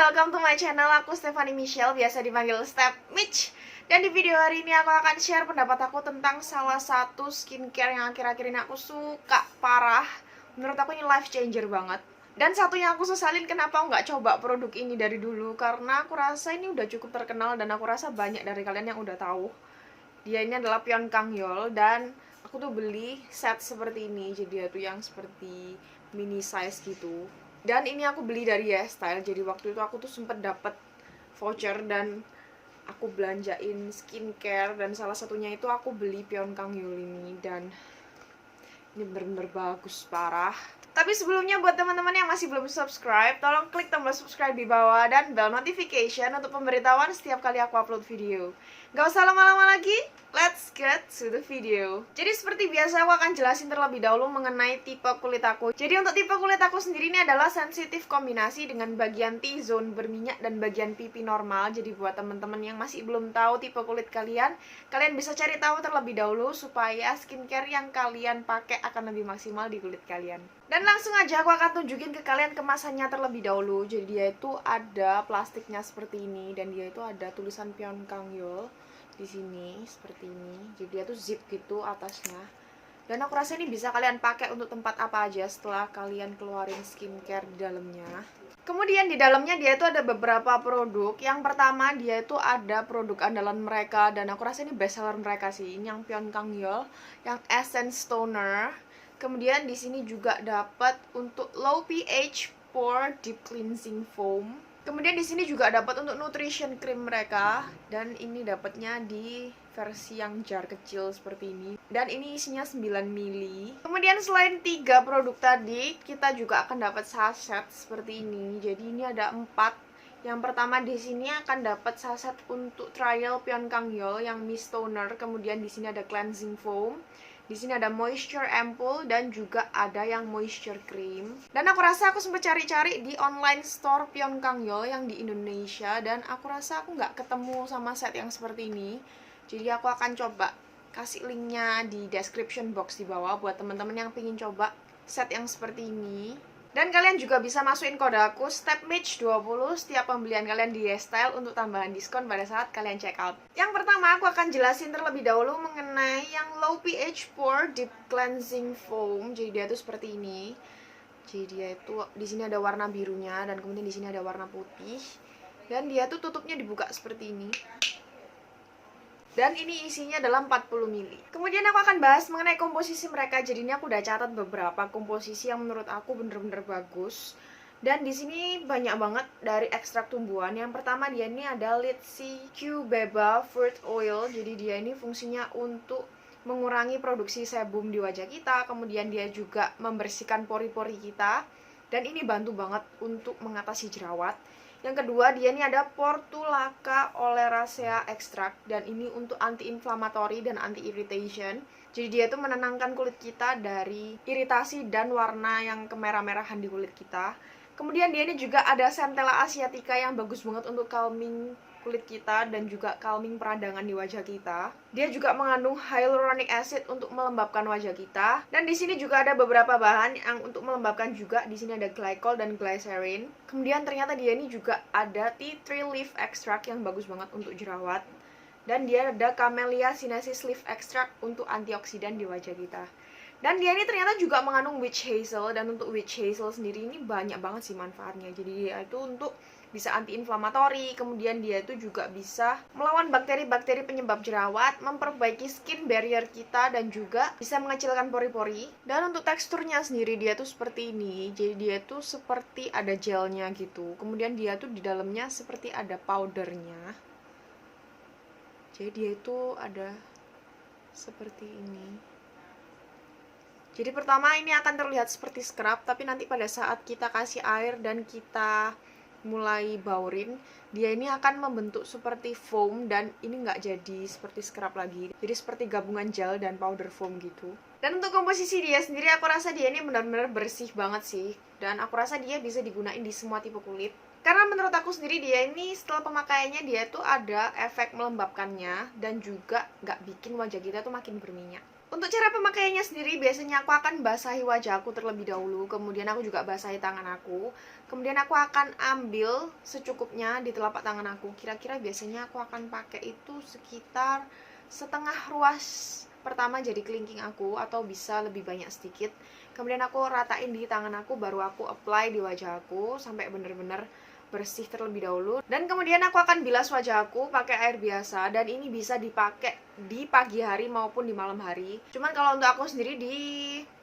welcome to my channel. Aku Stephanie Michelle, biasa dipanggil Step Mitch. Dan di video hari ini aku akan share pendapat aku tentang salah satu skincare yang akhir-akhir ini aku suka parah. Menurut aku ini life changer banget. Dan satu yang aku sesalin kenapa aku nggak coba produk ini dari dulu, karena aku rasa ini udah cukup terkenal dan aku rasa banyak dari kalian yang udah tahu. Dia ini adalah Pyeong Kangyol dan aku tuh beli set seperti ini. Jadi dia tuh yang seperti mini size gitu. Dan ini aku beli dari YesStyle. Jadi waktu itu aku tuh sempet dapet voucher dan aku belanjain skincare, dan salah satunya itu aku beli Pyeong Kangyol ini, dan ini bener-bener bagus parah. Tapi sebelumnya buat teman-teman yang masih belum subscribe, tolong klik tombol subscribe di bawah dan bell notification untuk pemberitahuan setiap kali aku upload video. Gak usah lama-lama lagi, let's get to the video. Jadi seperti biasa aku akan jelasin terlebih dahulu mengenai tipe kulit aku. Jadi untuk tipe kulit aku sendiri ini adalah sensitif kombinasi dengan bagian T-zone berminyak dan bagian pipi normal. Jadi buat teman-teman yang masih belum tahu tipe kulit kalian, kalian bisa cari tahu terlebih dahulu supaya skincare yang kalian pakai akan lebih maksimal di kulit kalian. Dan langsung aja aku akan tunjukin ke kalian kemasannya terlebih dahulu. Jadi dia itu ada plastiknya seperti ini, dan dia itu ada tulisan Pyeong Kangyol di sini seperti ini. Jadi dia tuh zip gitu atasnya. Dan aku rasa ini bisa kalian pakai untuk tempat apa aja setelah kalian keluarin skincare di dalamnya. Kemudian di dalamnya dia itu ada beberapa produk. Yang pertama dia itu ada produk andalan mereka, dan aku rasa ini best seller mereka sih. Ini yang Pyeong Kangyol, yang Essence Toner. Kemudian di sini juga dapat untuk low pH pore deep cleansing foam. Kemudian di sini juga dapat untuk nutrition cream mereka, dan ini dapatnya di versi yang jar kecil seperti ini. Dan ini isinya 9 ml. Kemudian selain 3 produk tadi, kita juga akan dapat saset seperti ini. Jadi ini ada 4. Yang pertama di sini akan dapat saset untuk trial Pyeong Kangyol yang mist toner. Kemudian di sini ada cleansing foam. Di sini ada moisture ampoule dan juga ada yang moisture cream. Dan aku rasa aku sempat cari-cari di online store Pyeong Kangyol yang di Indonesia, dan aku rasa aku nggak ketemu sama set yang seperti ini. Jadi aku akan coba kasih linknya di description box di bawah buat teman-teman yang pengen coba set yang seperti ini. Dan kalian juga bisa masukin kode aku StepMitch20 setiap pembelian kalian di YesStyle untuk tambahan diskon pada saat kalian check out. Yang pertama aku akan jelasin terlebih dahulu mengenai yang low pH pore deep cleansing foam. Jadi dia tuh seperti ini. Jadi dia itu di sini ada warna birunya, dan kemudian di sini ada warna putih. Dan dia tuh tutupnya dibuka seperti ini. Dan ini isinya adalah 40 ml. Kemudian aku akan bahas mengenai komposisi mereka. Jadi ini aku udah catat beberapa komposisi yang menurut aku bener-bener bagus. Dan di sini banyak banget dari ekstrak tumbuhan. Yang pertama dia ini ada Litchi Cubeba Fruit Oil. Jadi dia ini fungsinya untuk mengurangi produksi sebum di wajah kita. Kemudian dia juga membersihkan pori-pori kita. Dan ini bantu banget untuk mengatasi jerawat. Yang kedua, dia ini ada Portulaca Oleracea Extract, dan ini untuk anti-inflammatory dan anti-irritation. Jadi dia itu menenangkan kulit kita dari iritasi dan warna yang kemerah-merahan di kulit kita. Kemudian dia ini juga ada Centella Asiatica yang bagus banget untuk calming kulit kita dan juga calming peradangan di wajah kita. Dia juga mengandung hyaluronic acid untuk melembabkan wajah kita. Dan di sini juga ada beberapa bahan yang untuk melembabkan juga. Di sini ada glycol dan glycerin. Kemudian ternyata dia ini juga ada tea tree leaf extract yang bagus banget untuk jerawat. Dan dia ada Camellia sinensis leaf extract untuk antioksidan di wajah kita. Dan dia ini ternyata juga mengandung witch hazel, dan untuk witch hazel sendiri ini banyak banget sih manfaatnya. Jadi dia itu untuk bisa anti-inflammatory, kemudian dia itu juga bisa melawan bakteri-bakteri penyebab jerawat, memperbaiki skin barrier kita, dan juga bisa mengecilkan pori-pori. Dan untuk teksturnya sendiri dia tuh seperti ini. Jadi dia tuh seperti ada gelnya gitu. Kemudian dia tuh di dalamnya seperti ada powdernya. Jadi dia itu ada seperti ini. Jadi pertama ini akan terlihat seperti scrub, tapi nanti pada saat kita kasih air dan kita mulai baurin, dia ini akan membentuk seperti foam, dan ini nggak jadi seperti scrub lagi. Jadi seperti gabungan gel dan powder foam gitu. Dan untuk komposisi dia sendiri, aku rasa dia ini benar-benar bersih banget sih. Dan aku rasa dia bisa digunain di semua tipe kulit. Karena menurut aku sendiri dia ini setelah pemakaiannya dia tuh ada efek melembabkannya, dan juga nggak bikin wajah kita tuh makin berminyak. Untuk cara pemakaiannya sendiri, biasanya aku akan basahi wajahku terlebih dahulu, kemudian aku juga basahi tangan aku, kemudian aku akan ambil secukupnya di telapak tangan aku. Kira-kira biasanya aku akan pakai itu sekitar setengah ruas pertama jadi kelingking aku, atau bisa lebih banyak sedikit. Kemudian aku ratain di tangan aku, baru aku apply di wajah aku sampai bener-bener bersih terlebih dahulu. Dan kemudian aku akan bilas wajah aku pakai air biasa, dan ini bisa dipakai di pagi hari maupun di malam hari. Cuman kalau untuk aku sendiri di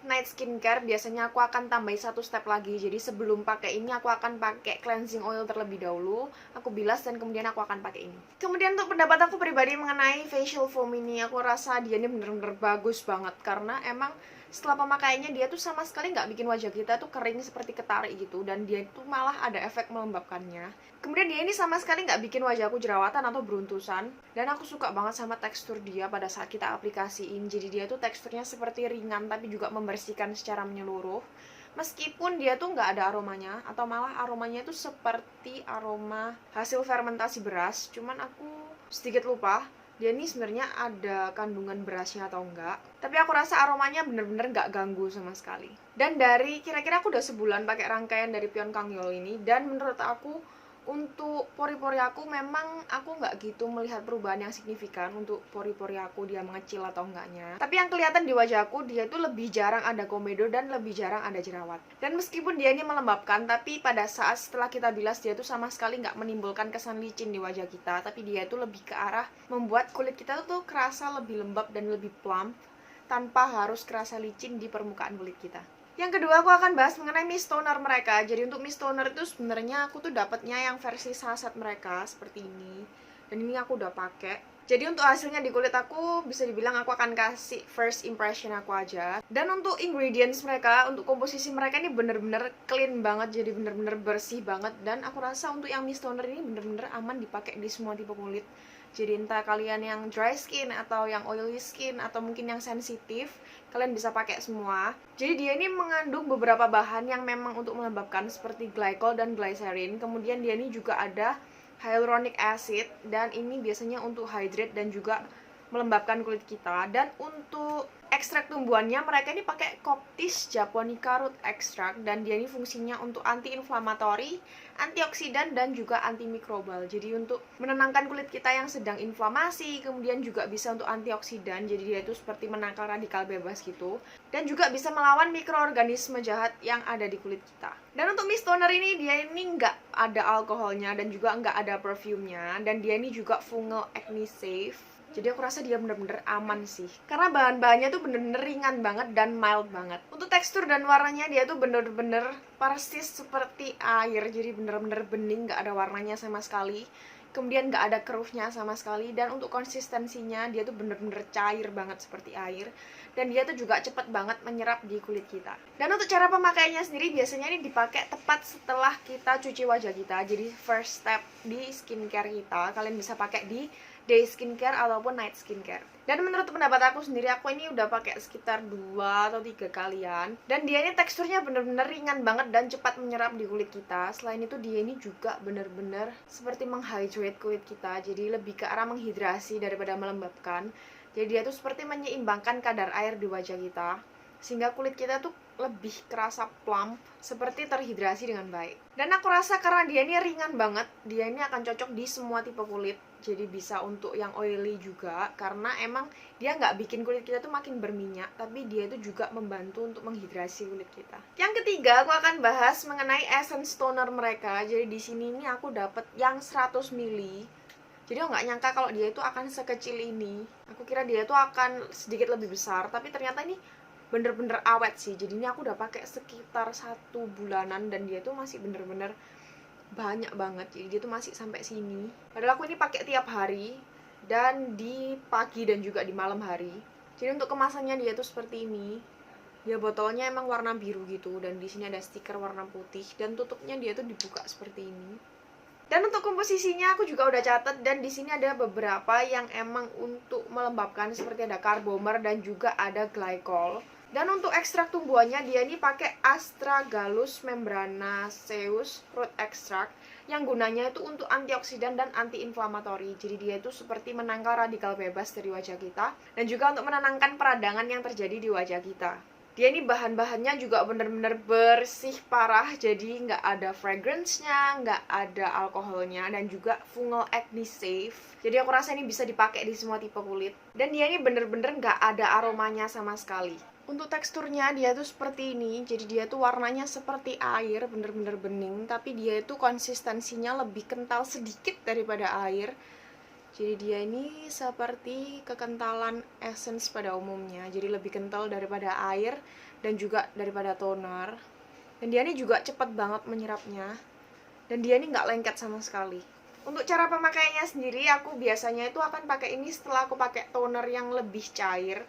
night skincare biasanya aku akan tambahin satu step lagi. Jadi sebelum pakai ini aku akan pakai cleansing oil terlebih dahulu, aku bilas dan kemudian aku akan pakai ini. Kemudian untuk pendapat aku pribadi mengenai facial foam ini, aku rasa dia ini bener-bener bagus banget karena emang setelah pemakaiannya dia tuh sama sekali nggak bikin wajah kita tuh kering seperti ketarik gitu, dan dia itu malah ada efek melembabkannya. Kemudian dia ini sama sekali nggak bikin wajahku jerawatan atau beruntusan, dan aku suka banget sama tekstur dia pada saat kita aplikasiin. Jadi dia tuh teksturnya seperti ringan tapi juga membersihkan secara menyeluruh. Meskipun dia tuh nggak ada aromanya, atau malah aromanya itu seperti aroma hasil fermentasi beras, cuman aku sedikit lupa dia ini sebenarnya ada kandungan berasnya atau enggak. Tapi aku rasa aromanya bener-bener nggak ganggu sama sekali. Dan dari kira-kira aku udah sebulan pakai rangkaian dari Pion Kangyol ini, dan menurut aku untuk pori-pori aku memang aku nggak gitu melihat perubahan yang signifikan untuk pori-pori aku dia mengecil atau enggaknya. Tapi yang kelihatan di wajahku dia itu lebih jarang ada komedo dan lebih jarang ada jerawat. Dan meskipun dia ini melembabkan, tapi pada saat setelah kita bilas dia tuh sama sekali nggak menimbulkan kesan licin di wajah kita. Tapi dia itu lebih ke arah membuat kulit kita tuh kerasa lebih lembab dan lebih plump tanpa harus kerasa licin di permukaan kulit kita. Yang kedua aku akan bahas mengenai mist toner mereka. Jadi untuk mist toner itu sebenarnya aku tuh dapatnya yang versi saset mereka seperti ini. Dan ini aku udah pakai. Jadi untuk hasilnya di kulit aku bisa dibilang aku akan kasih first impression aku aja. Dan untuk ingredients mereka, untuk komposisi mereka ini bener-bener clean banget, jadi bener-bener bersih banget. Dan aku rasa untuk yang mist toner ini bener-bener aman dipakai di semua tipe kulit. Jadi entah kalian yang dry skin atau yang oily skin atau mungkin yang sensitif, kalian bisa pakai semua. Jadi dia ini mengandung beberapa bahan yang memang untuk melembabkan seperti glycol dan glycerin. Kemudian dia ini juga ada hyaluronic acid, dan ini biasanya untuk hydrate dan juga melembabkan kulit kita. Dan untuk ekstrak tumbuhannya mereka ini pakai Coptis japonica root extract, dan dia ini fungsinya untuk anti-inflamatori, antioksidan, dan juga antimikrobal. Jadi untuk menenangkan kulit kita yang sedang inflamasi, kemudian juga bisa untuk antioksidan, jadi dia itu seperti menangkal radikal bebas gitu, dan juga bisa melawan mikroorganisme jahat yang ada di kulit kita. Dan untuk mist toner ini dia ini nggak ada alkoholnya dan juga nggak ada perfumenya, dan dia ini juga fungal acne safe. Jadi aku rasa dia bener-bener aman sih, karena bahan-bahannya tuh bener-bener ringan banget dan mild banget. Untuk tekstur dan warnanya dia tuh bener-bener persis seperti air, jadi bener-bener bening, gak ada warnanya sama sekali. Kemudian gak ada keruhnya sama sekali, dan untuk konsistensinya dia tuh bener-bener cair banget seperti air. Dan dia tuh juga cepet banget menyerap di kulit kita. Dan untuk cara pemakaiannya sendiri biasanya ini dipakai tepat setelah kita cuci wajah kita. Jadi first step di skincare kita, kalian bisa pakai di day skincare ataupun night skincare. Dan menurut pendapat aku sendiri, aku ini udah pakai sekitar 2 atau 3 kalian, dan dia ini teksturnya bener-bener ringan banget dan cepat menyerap di kulit kita. Selain itu dia ini juga bener-bener seperti menghydrate kulit kita, jadi lebih ke arah menghidrasi daripada melembabkan. Jadi dia tuh seperti menyeimbangkan kadar air di wajah kita, sehingga kulit kita tuh lebih kerasa plump, seperti terhidrasi dengan baik. Dan aku rasa karena dia ini ringan banget, dia ini akan cocok di semua tipe kulit. Jadi bisa untuk yang oily juga, karena emang dia nggak bikin kulit kita tuh makin berminyak, tapi dia itu juga membantu untuk menghidrasi kulit kita. Yang ketiga aku akan bahas mengenai essence toner mereka. Jadi di sini ini aku dapet yang 100 ml. Jadi aku nggak nyangka kalau dia itu akan sekecil ini. Aku kira dia itu akan sedikit lebih besar, tapi ternyata ini bener-bener awet sih. Jadi ini aku udah pakai sekitar 1 bulanan, dan dia tuh masih bener-bener banyak banget. Jadi dia tuh masih sampai sini. Padahal aku ini pakai tiap hari, dan di pagi dan juga di malam hari. Jadi untuk kemasannya dia tuh seperti ini. Dia botolnya emang warna biru gitu, dan di sini ada stiker warna putih, dan tutupnya dia tuh dibuka seperti ini. Dan untuk komposisinya aku juga udah catat, dan di sini ada beberapa yang emang untuk melembabkan seperti ada carbomer dan juga ada glycol. Dan untuk ekstrak tumbuhannya dia ini pakai Astragalus membranaceus root extract, yang gunanya itu untuk antioksidan dan anti-inflamatori. Jadi dia itu seperti menangkal radikal bebas dari wajah kita dan juga untuk menenangkan peradangan yang terjadi di wajah kita. Dia ini bahan-bahannya juga bener-bener bersih parah, jadi nggak ada fragrance-nya, nggak ada alkoholnya, dan juga fungal acne safe. Jadi aku rasa ini bisa dipakai di semua tipe kulit. Dan dia ini bener-bener nggak ada aromanya sama sekali. Untuk teksturnya dia tuh seperti ini, jadi dia tuh warnanya seperti air, bener-bener bening, tapi dia itu konsistensinya lebih kental sedikit daripada air. Jadi dia ini seperti kekentalan essence pada umumnya, jadi lebih kental daripada air dan juga daripada toner. Dan dia ini juga cepat banget menyerapnya, dan dia ini nggak lengket sama sekali. Untuk cara pemakaiannya sendiri, aku biasanya itu akan pakai ini setelah aku pakai toner yang lebih cair.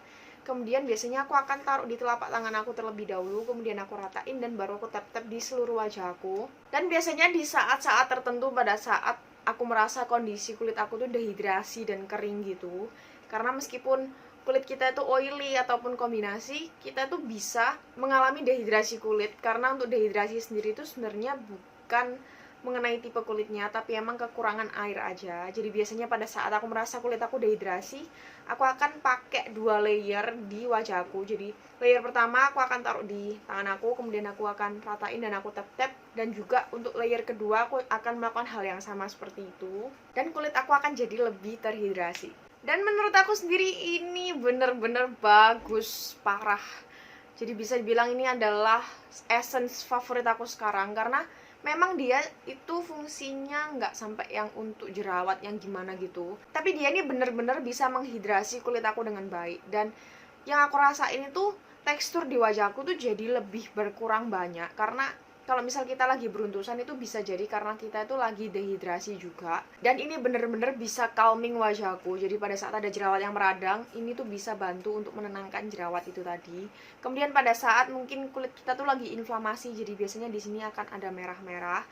Kemudian biasanya aku akan taruh di telapak tangan aku terlebih dahulu, kemudian aku ratain dan baru aku tap-tap di seluruh wajah aku. Dan biasanya di saat-saat tertentu, pada saat aku merasa kondisi kulit aku tuh dehidrasi dan kering gitu, karena meskipun kulit kita itu oily ataupun kombinasi, kita tuh bisa mengalami dehidrasi kulit. Karena untuk dehidrasi sendiri itu sebenarnya bukan mengenai tipe kulitnya, tapi emang kekurangan air aja. Jadi biasanya pada saat aku merasa kulit aku dehidrasi, aku akan pakai 2 layer di wajah aku. Jadi layer pertama aku akan taruh di tangan aku, kemudian aku akan ratain dan aku tap-tap. Dan juga untuk layer kedua aku akan melakukan hal yang sama seperti itu, dan kulit aku akan jadi lebih terhidrasi. Dan menurut aku sendiri ini bener-bener bagus parah. Jadi bisa dibilang ini adalah essence favorit aku sekarang, karena memang dia itu fungsinya nggak sampai yang untuk jerawat yang gimana gitu, tapi dia ini bener-bener bisa menghidrasi kulit aku dengan baik. Dan yang aku rasain itu tekstur di wajahku tuh jadi lebih berkurang banyak, karena kalau misal kita lagi beruntusan itu bisa jadi karena kita itu lagi dehidrasi juga. Dan ini bener-bener bisa calming wajahku. Jadi pada saat ada jerawat yang meradang, ini tuh bisa bantu untuk menenangkan jerawat itu tadi. Kemudian pada saat mungkin kulit kita tuh lagi inflamasi, jadi biasanya di sini akan ada merah-merah.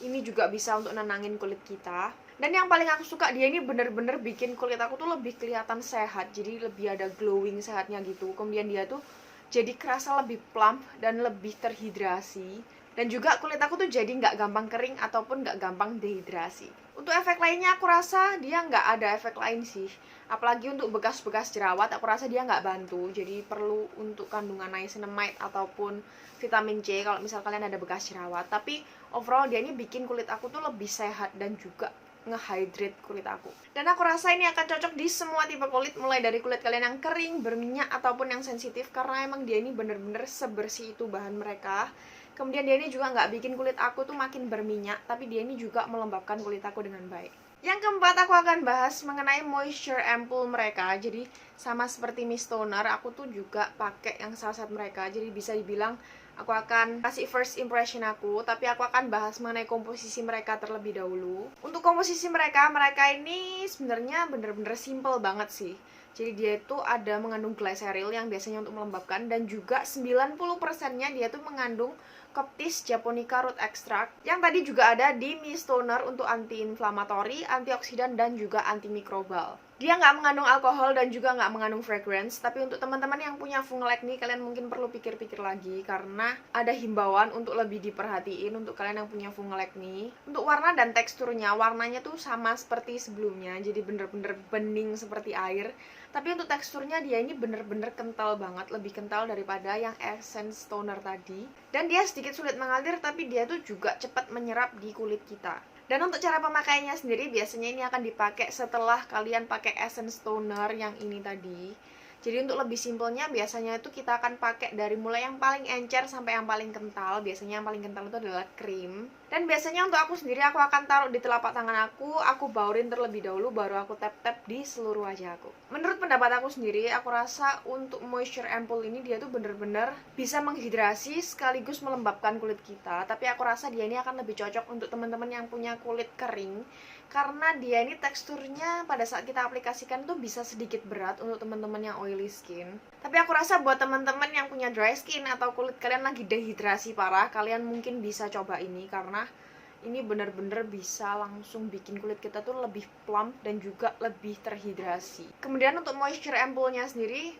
Ini juga bisa untuk nenangin kulit kita. Dan yang paling aku suka, dia ini bener-bener bikin kulit aku tuh lebih kelihatan sehat. Jadi lebih ada glowing sehatnya gitu. Kemudian dia tuh jadi kerasa lebih plump dan lebih terhidrasi. Dan juga kulit aku tuh jadi nggak gampang kering ataupun nggak gampang dehidrasi. Untuk efek lainnya aku rasa dia nggak ada efek lain sih. Apalagi untuk bekas-bekas jerawat aku rasa dia nggak bantu. Jadi perlu untuk kandungan niacinamide ataupun vitamin C kalau misal kalian ada bekas jerawat. Tapi overall dia ini bikin kulit aku tuh lebih sehat dan juga nge-hydrate kulit aku. Dan aku rasa ini akan cocok di semua tipe kulit, mulai dari kulit kalian yang kering, berminyak, ataupun yang sensitif, karena emang dia ini bener-bener sebersih itu bahan mereka. Kemudian dia ini juga nggak bikin kulit aku tuh makin berminyak, tapi dia ini juga melembabkan kulit aku dengan baik. Yang keempat, aku akan bahas mengenai moisture ampoule mereka. Jadi sama seperti Mist Toner, aku tuh juga pakai yang salah satu mereka. Jadi bisa dibilang aku akan kasih first impression aku, tapi aku akan bahas mengenai komposisi mereka terlebih dahulu. Untuk komposisi mereka ini sebenarnya bener-bener simple banget sih. Jadi dia itu ada mengandung glycerol yang biasanya untuk melembabkan, dan juga 90%-nya dia tuh mengandung Coptis japonica root extract yang tadi juga ada di Mist Toner untuk anti-inflamatori, antioksidan, dan juga antimikrobal. Dia nggak mengandung alkohol dan juga nggak mengandung fragrance, tapi untuk teman-teman yang punya fungal acne, kalian mungkin perlu pikir-pikir lagi, karena ada himbauan untuk lebih diperhatiin untuk kalian yang punya fungal acne. Untuk warna dan teksturnya, warnanya tuh sama seperti sebelumnya, jadi bener-bener bening seperti air. Tapi untuk teksturnya dia ini bener-bener kental banget, lebih kental daripada yang essence toner tadi. Dan dia sedikit sulit mengalir, tapi dia tuh juga cepat menyerap di kulit kita. Dan untuk cara pemakaiannya sendiri, biasanya ini akan dipakai setelah kalian pakai essence toner yang ini tadi. Jadi untuk lebih simpelnya, biasanya itu kita akan pakai dari mulai yang paling encer sampai yang paling kental. Biasanya yang paling kental itu adalah krim. Dan biasanya untuk aku sendiri, aku akan taruh di telapak tangan aku baurin terlebih dahulu, baru aku tap-tap di seluruh wajah aku. Menurut pendapat aku sendiri, aku rasa untuk moisture ampoule ini dia tuh bener-bener bisa menghidrasi sekaligus melembabkan kulit kita. Tapi aku rasa dia ini akan lebih cocok untuk teman-teman yang punya kulit kering, karena dia ini teksturnya pada saat kita aplikasikan tuh bisa sedikit berat untuk teman-teman yang oily skin. Tapi aku rasa buat teman-teman yang punya dry skin atau kulit kalian lagi dehidrasi parah, kalian mungkin bisa coba ini, karena ini bener-bener bisa langsung bikin kulit kita tuh lebih plump dan juga lebih terhidrasi. Kemudian untuk moisture ampoule-nya sendiri,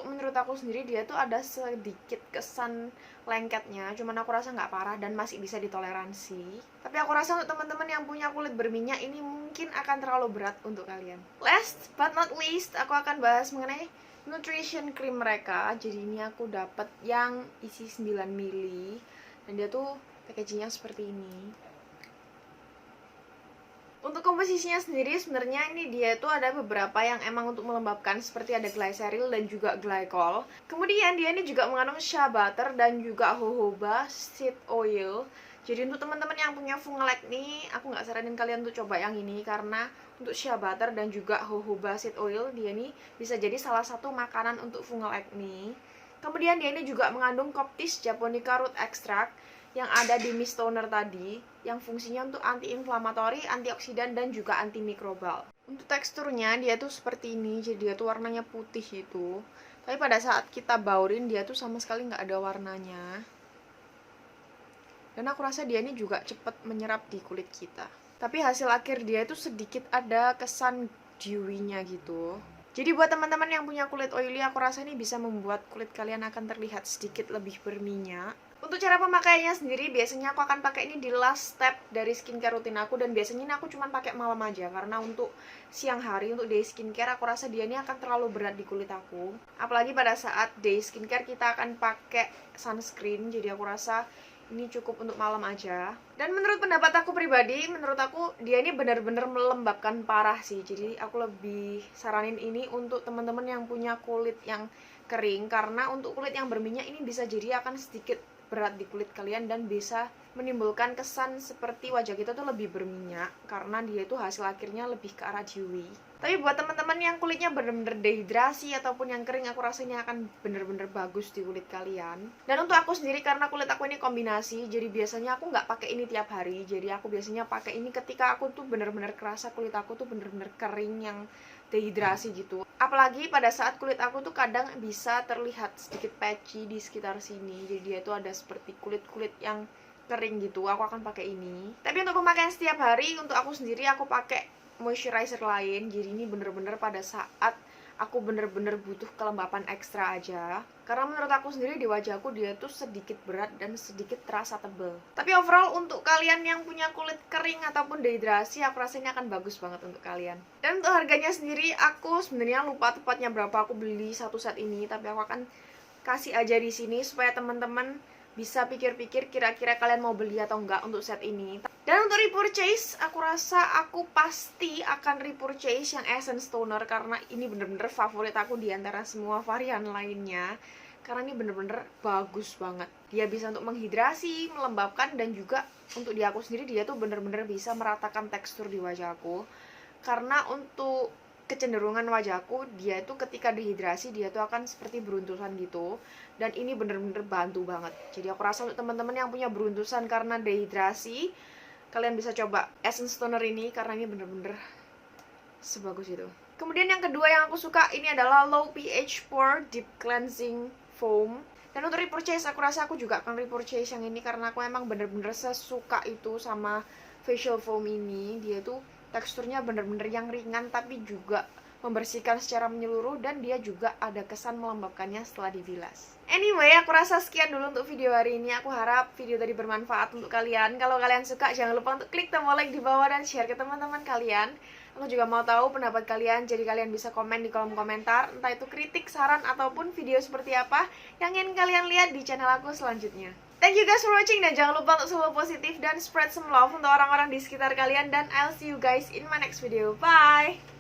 menurut aku sendiri dia tuh ada sedikit kesan lengketnya, cuman aku rasa nggak parah dan masih bisa ditoleransi. Tapi aku rasa untuk teman-teman yang punya kulit berminyak ini mungkin akan terlalu berat untuk kalian. Last but not least, aku akan bahas mengenai nutrition cream mereka. Jadi ini aku dapat yang isi 9 ml dan dia tuh packagingnya seperti ini. Untuk komposisinya sendiri sebenarnya ini dia tuh ada beberapa yang emang untuk melembabkan, seperti ada glycerol dan juga glycol. Kemudian dia ini juga mengandung shea butter dan juga jojoba seed oil. Jadi untuk teman-teman yang punya fungal acne, aku nggak saranin kalian untuk coba yang ini, karena untuk shea butter dan juga jojoba seed oil dia ini bisa jadi salah satu makanan untuk fungal acne. Kemudian dia ini juga mengandung Coptis japonica root extract yang ada di mist toner tadi, yang fungsinya untuk anti-inflamatori, antioksidan, dan juga antimikrobal. Untuk teksturnya dia tuh seperti ini, jadi dia tuh warnanya putih gitu. Tapi pada saat kita baurin dia tuh sama sekali nggak ada warnanya. Dan aku rasa dia ini juga cepat menyerap di kulit kita. Tapi hasil akhir dia itu sedikit ada kesan dewy-nya gitu. Jadi buat teman-teman yang punya kulit oily, aku rasa ini bisa membuat kulit kalian akan terlihat sedikit lebih berminyak. Untuk cara pemakaiannya sendiri, biasanya aku akan pakai ini di last step dari skincare rutin aku, dan biasanya ini aku cuma pakai malam aja, karena untuk siang hari, untuk day skincare, aku rasa dia ini akan terlalu berat di kulit aku. Apalagi pada saat day skincare kita akan pakai sunscreen, jadi aku rasa ini cukup untuk malam aja. Dan menurut pendapat aku pribadi, menurut aku dia ini benar-benar melembabkan parah sih. Jadi aku lebih saranin ini untuk teman-teman yang punya kulit yang kering, karena untuk kulit yang berminyak ini bisa jadi akan sedikit berat di kulit kalian dan bisa menimbulkan kesan seperti wajah kita tuh lebih berminyak, karena dia itu hasil akhirnya lebih ke arah dewy. Tapi buat teman-teman yang kulitnya bener-bener dehidrasi ataupun yang kering, aku rasa ini akan bener-bener bagus di kulit kalian. Dan untuk aku sendiri, karena kulit aku ini kombinasi, jadi biasanya aku nggak pakai ini tiap hari. Jadi aku biasanya pakai ini ketika aku tuh bener-bener kerasa kulit aku tuh bener-bener kering yang dehidrasi gitu. Apalagi pada saat kulit aku tuh kadang bisa terlihat sedikit patchy di sekitar sini. Jadi dia tuh ada seperti kulit-kulit yang kering gitu. Aku akan pakai ini. Tapi untuk pemakaian setiap hari, untuk aku sendiri aku pakai moisturizer lain. Jadi ini bener-bener pada saat aku bener-bener butuh kelembapan ekstra aja, karena menurut aku sendiri di wajahku dia tuh sedikit berat dan sedikit terasa tebel. Tapi overall untuk kalian yang punya kulit kering ataupun dehidrasi, aku rasa ini akan bagus banget untuk kalian. Dan untuk harganya sendiri, aku sebenarnya lupa tepatnya berapa aku beli satu set ini, tapi aku akan kasih aja di sini supaya teman-teman bisa pikir-pikir kira-kira kalian mau beli atau enggak untuk set ini. Dan untuk repurchase, aku rasa aku pasti akan repurchase yang Essence Toner, karena ini bener-bener favorit aku di antara semua varian lainnya. Karena ini bener-bener bagus banget. Dia bisa untuk menghidrasi, melembabkan, dan juga untuk di aku sendiri dia tuh bener-bener bisa meratakan tekstur di wajahku. Karena untuk kecenderungan wajahku, dia itu ketika dehidrasi dia tuh akan seperti beruntusan gitu, dan ini bener-bener bantu banget. Jadi aku rasa untuk teman-teman yang punya beruntusan karena dehidrasi, kalian bisa coba Essence Toner ini, karena ini bener-bener sebagus itu. Kemudian yang kedua yang aku suka ini adalah Low pH Pore Deep Cleansing Foam. Dan untuk repurchase, aku rasa aku juga akan repurchase yang ini, karena aku emang bener-bener sesuka itu sama facial foam ini. Dia tuh teksturnya bener-bener yang ringan tapi juga membersihkan secara menyeluruh, dan dia juga ada kesan melembabkannya setelah dibilas. Anyway, aku rasa sekian dulu untuk video hari ini. Aku harap video tadi bermanfaat untuk kalian. Kalau kalian suka, jangan lupa untuk klik tombol like di bawah dan share ke teman-teman kalian. Aku juga mau tahu pendapat kalian, jadi kalian bisa komen di kolom komentar, entah itu kritik, saran, ataupun video seperti apa yang ingin kalian lihat di channel aku selanjutnya. Thank you guys for watching, dan jangan lupa untuk selalu positif dan spread some love untuk orang-orang di sekitar kalian, dan I'll see you guys in my next video. Bye!